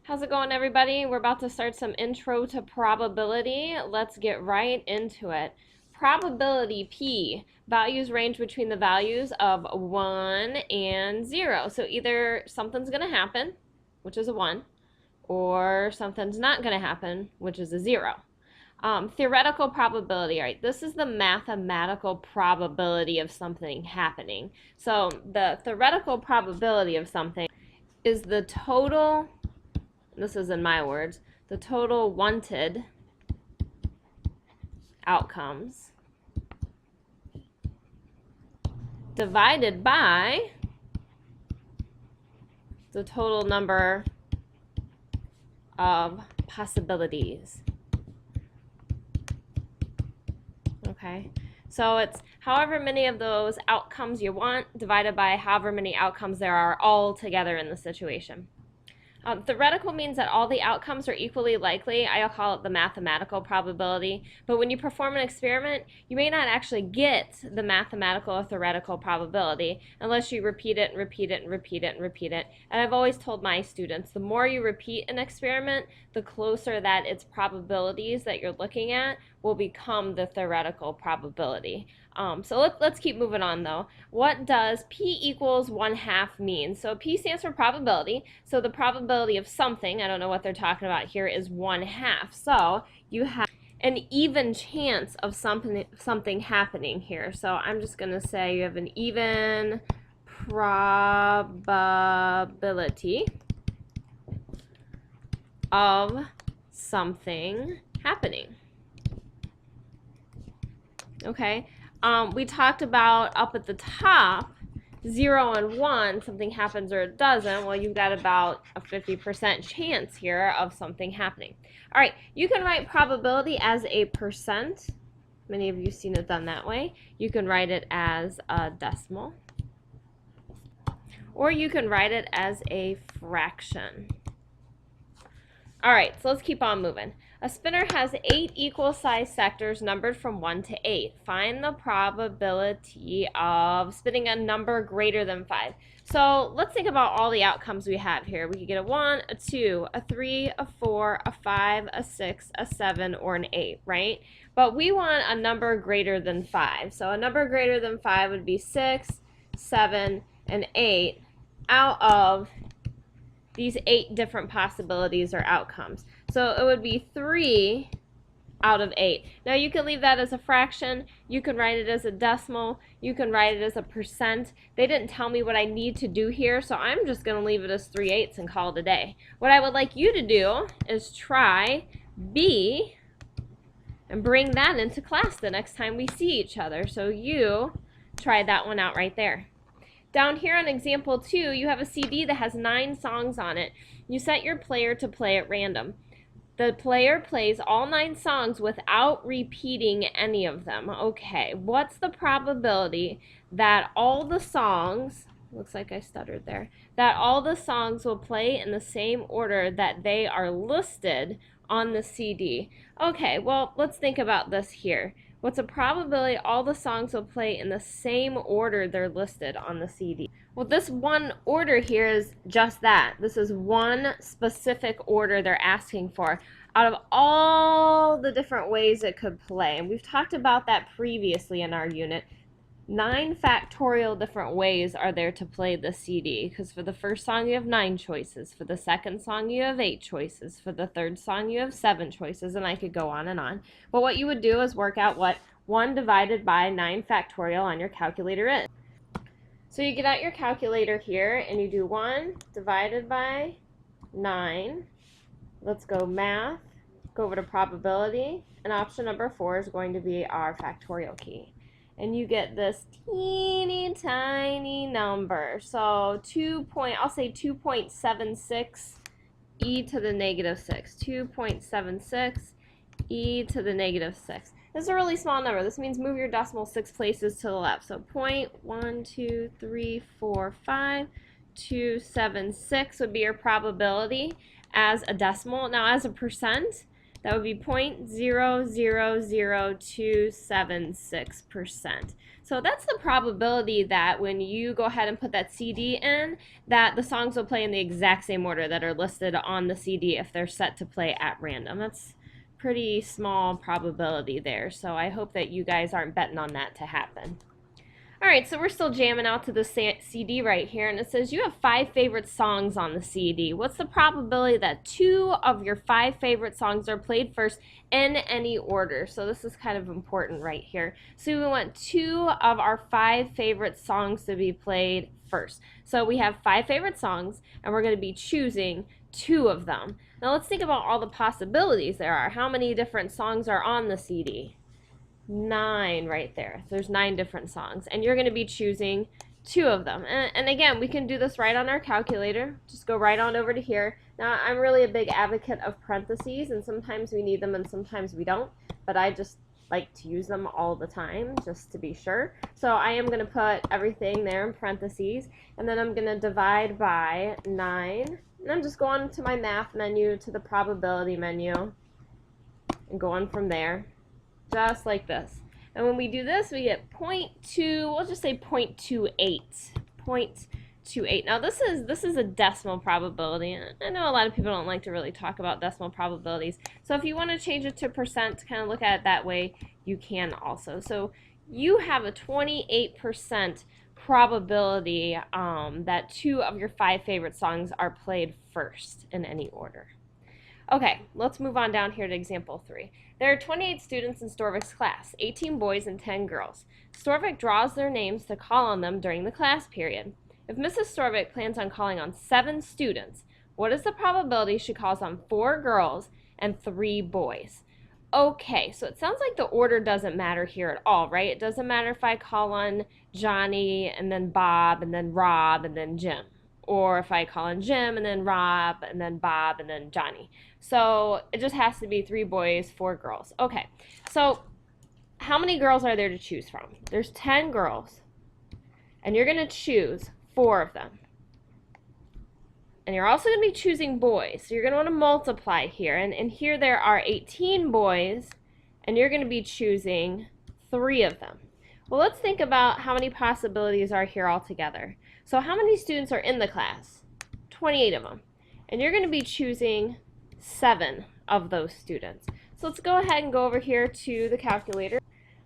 How's it going, everybody? We're about to start some intro to probability. Let's get right into it. Probability P. Values range between the values of 1 and 0. So either something's going to happen, which is a 1, or something's not going to happen, which is a 0. Theoretical probability, right? This is the mathematical probability of something happening. So the theoretical probability of something is the total, this is in my words, the total wanted outcomes divided by the total number of possibilities. Okay, so it's however many of those outcomes you want divided by however many outcomes there are all together in the situation. Theoretical means that all the outcomes are equally likely. I'll call it the mathematical probability. But when you perform an experiment, you may not actually get the mathematical or theoretical probability unless you repeat it and repeat it and repeat it and repeat it. And I've always told my students, the more you repeat an experiment, the closer that its probabilities that you're looking at will become the theoretical probability. So let's keep moving on though. What does P equals 1/2 mean? So P stands for probability. So the probability of something, I don't know what they're talking about here, is 1/2. So you have an even chance of something happening here. So I'm just going to say you have an even probability of something happening. Okay. We talked about up at the top, 0 and 1, something happens or it doesn't. Well, you've got about a 50% chance here of something happening. All right, you can write probability as a percent. Many of you have seen it done that way. You can write it as a decimal, or you can write it as a fraction. All right, so let's keep on moving. A spinner has 8 equal-sized sectors numbered from 1 to 8. Find the probability of spinning a number greater than 5. So let's think about all the outcomes we have here. We could get a 1, a 2, a 3, a 4, a 5, a 6, a 7, or an 8, right? But we want a number greater than 5. So a number greater than 5 would be 6, 7, and 8 out of these 8 different possibilities or outcomes. So it would be 3 out of 8. Now you can leave that as a fraction, you can write it as a decimal, you can write it as a percent. They didn't tell me what I need to do here, so I'm just going to leave it as 3/8 and call it a day. What I would like you to do is try B and bring that into class the next time we see each other. So you try that one out right there. Down here on example 2, you have a CD that has 9 songs on it. You set your player to play at random. The player plays all 9 songs without repeating any of them. Okay, what's the probability that all the songs, looks like I stuttered there, that all the songs will play in the same order that they are listed on the CD? Okay, well, let's think about this here. What's a probability all the songs will play in the same order they're listed on the CD? Well, this one order here is just that. This is one specific order they're asking for out of all the different ways it could play. And we've talked about that previously in our unit. 9 factorial different ways are there to play the CD, because for the first song you have 9 choices, for the second song you have 8 choices, for the third song you have 7 choices, and I could go on and on. But what you would do is work out what 1 divided by 9 factorial on your calculator is. So you get out your calculator here and you do 1 divided by 9. Let's go math, go over to probability, and option number 4 is going to be our factorial key. And you get this teeny tiny number. So I'll say 2.76 e to the negative 6. 2.76 e to the negative 6. This is a really small number. This means move your decimal 6 places to the left. So 0.12345 276 would be your probability as a decimal. Now as a percent, That would be 0.000276%. So that's the probability that when you go ahead and put that CD in, that the songs will play in the exact same order that are listed on the CD if they're set to play at random. That's pretty small probability there, so I hope that you guys aren't betting on that to happen. Alright, so we're still jamming out to the CD right here, and it says you have 5 favorite songs on the CD. What's the probability that 2 of your 5 favorite songs are played first in any order? So this is kind of important right here. So we want 2 of our 5 favorite songs to be played first. So we have 5 favorite songs, and we're going to be choosing 2 of them. Now let's think about all the possibilities there are. How many different songs are on the CD? 9 right there. There's 9 different songs, and you're going to be choosing 2 of them. And again, we can do this right on our calculator. Just go right on over to here. Now, I'm really a big advocate of parentheses, and sometimes we need them and sometimes we don't, but I just like to use them all the time just to be sure. So I am going to put everything there in parentheses, and then I'm going to divide by 9, and I'm just going to my math menu, to the probability menu, and going from there. Just like this. And when we do this, we get 0.2, we'll just say 0.28. 0.28. Now this is a decimal probability. I know a lot of people don't like to really talk about decimal probabilities. So if you want to change it to percent, to kind of look at it that way, you can also. So you have a 28% probability that 2 of your 5 favorite songs are played first in any order. Okay, let's move on down here to example 3. There are 28 students in Storvik's class, 18 boys and 10 girls. Storvik draws their names to call on them during the class period. If Mrs. Storvik plans on calling on 7 students, what is the probability she calls on 4 girls and 3 boys? Okay, so it sounds like the order doesn't matter here at all, right? It doesn't matter if I call on Johnny and then Bob and then Rob and then Jim. Or if I call on Jim and then Rob and then Bob and then Johnny. So it just has to be 3 boys, 4 girls. Okay, so how many girls are there to choose from? There's 10 girls, and you're going to choose 4 of them. And you're also going to be choosing boys, so you're going to want to multiply here. And here there are 18 boys, and you're going to be choosing 3 of them. Well, let's think about how many possibilities are here altogether. So how many students are in the class? 28 of them. And you're going to be choosing 7 of those students. So let's go ahead and go over here to the calculator.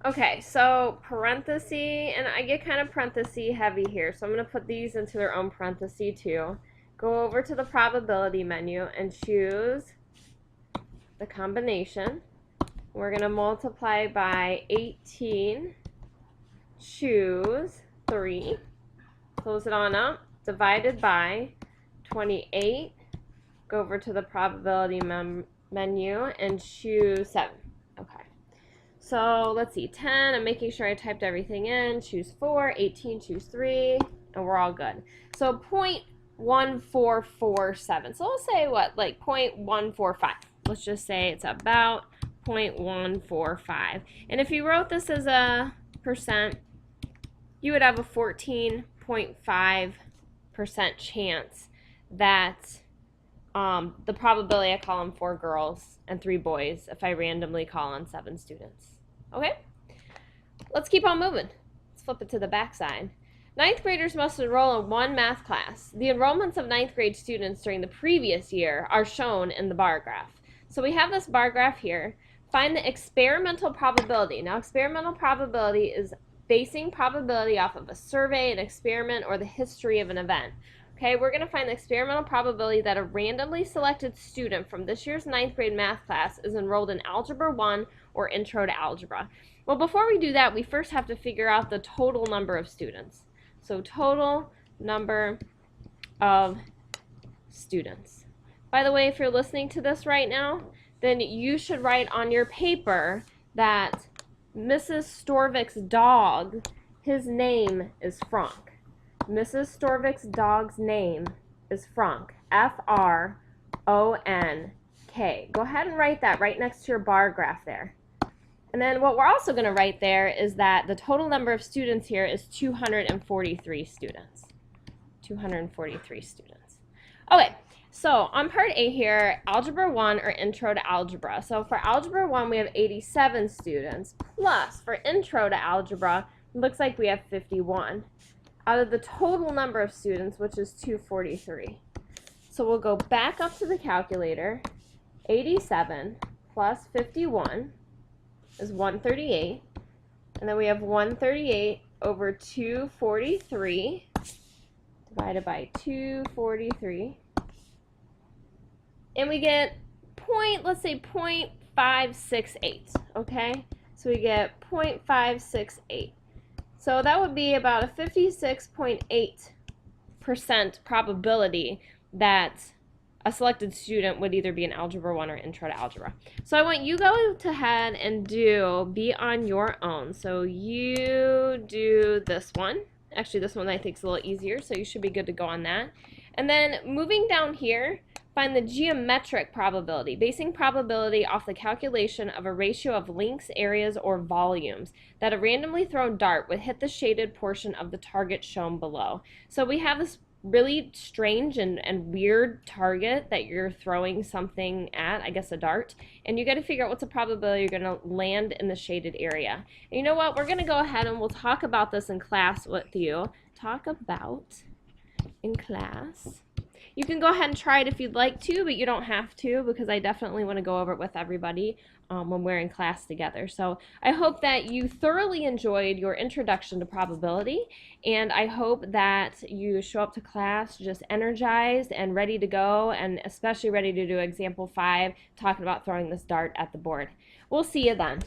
Okay, so parenthesis, and I get kind of parenthesis heavy here, so I'm going to put these into their own parenthesis too. Go over to the probability menu and choose the combination. We're going to multiply by 18, choose 3. Close it on up, divided by 28, go over to the probability menu and choose 7. Okay, so let's see, 10, I'm making sure I typed everything in, choose 4, 18, choose 3, and we're all good. So 0.1447, so let's say what, like 0.145. Let's just say it's about 0.145. And if you wrote this as a percent, you would have a 14.5% chance that the probability I call on 4 girls and 3 boys if I randomly call on 7 students. Okay? Let's keep on moving. Let's flip it to the back side. 9th graders must enroll in 1 math class. The enrollments of 9th grade students during the previous year are shown in the bar graph. So we have this bar graph here. Find the experimental probability. Now, experimental probability is basing probability off of a survey, an experiment, or the history of an event. Okay, we're going to find the experimental probability that a randomly selected student from this year's 9th grade math class is enrolled in Algebra 1 or Intro to Algebra. Well, before we do that, we first have to figure out the total number of students. So total number of students. By the way, if you're listening to this right now, then you should write on your paper that Mrs. Storvik's dog, his name is Frank. Mrs. Storvik's dog's name is Frank. F-R-O-N-K. Go ahead and write that right next to your bar graph there. And then what we're also going to write there is that the total number of students here is 243 students. 243 students. Okay, So on part A here, Algebra 1 or Intro to Algebra. So for Algebra 1, we have 87 students, plus for Intro to Algebra, it looks like we have 51 out of the total number of students, which is 243. So we'll go back up to the calculator. 87 plus 51 is 138. And then we have 138 over 243 divided by 243. And we get let's say 0.568, okay? So we get 0.568. So that would be about a 56.8% probability that a selected student would either be in Algebra 1 or Intro to Algebra. So I want you go ahead and be on your own. So you do this one. Actually, this one I think is a little easier, so you should be good to go on that. And then moving down here, find the geometric probability, basing probability off the calculation of a ratio of lengths, areas, or volumes that a randomly thrown dart would hit the shaded portion of the target shown below. So we have this really strange and weird target that you're throwing something at, I guess a dart, and you got to figure out what's the probability you're going to land in the shaded area. And you know what? We're going to go ahead and we'll talk about this in class with you. You can go ahead and try it if you'd like to, but you don't have to, because I definitely want to go over it with everybody when we're in class together. So I hope that you thoroughly enjoyed your introduction to probability, and I hope that you show up to class just energized and ready to go, and especially ready to do example 5, talking about throwing this dart at the board. We'll see you then.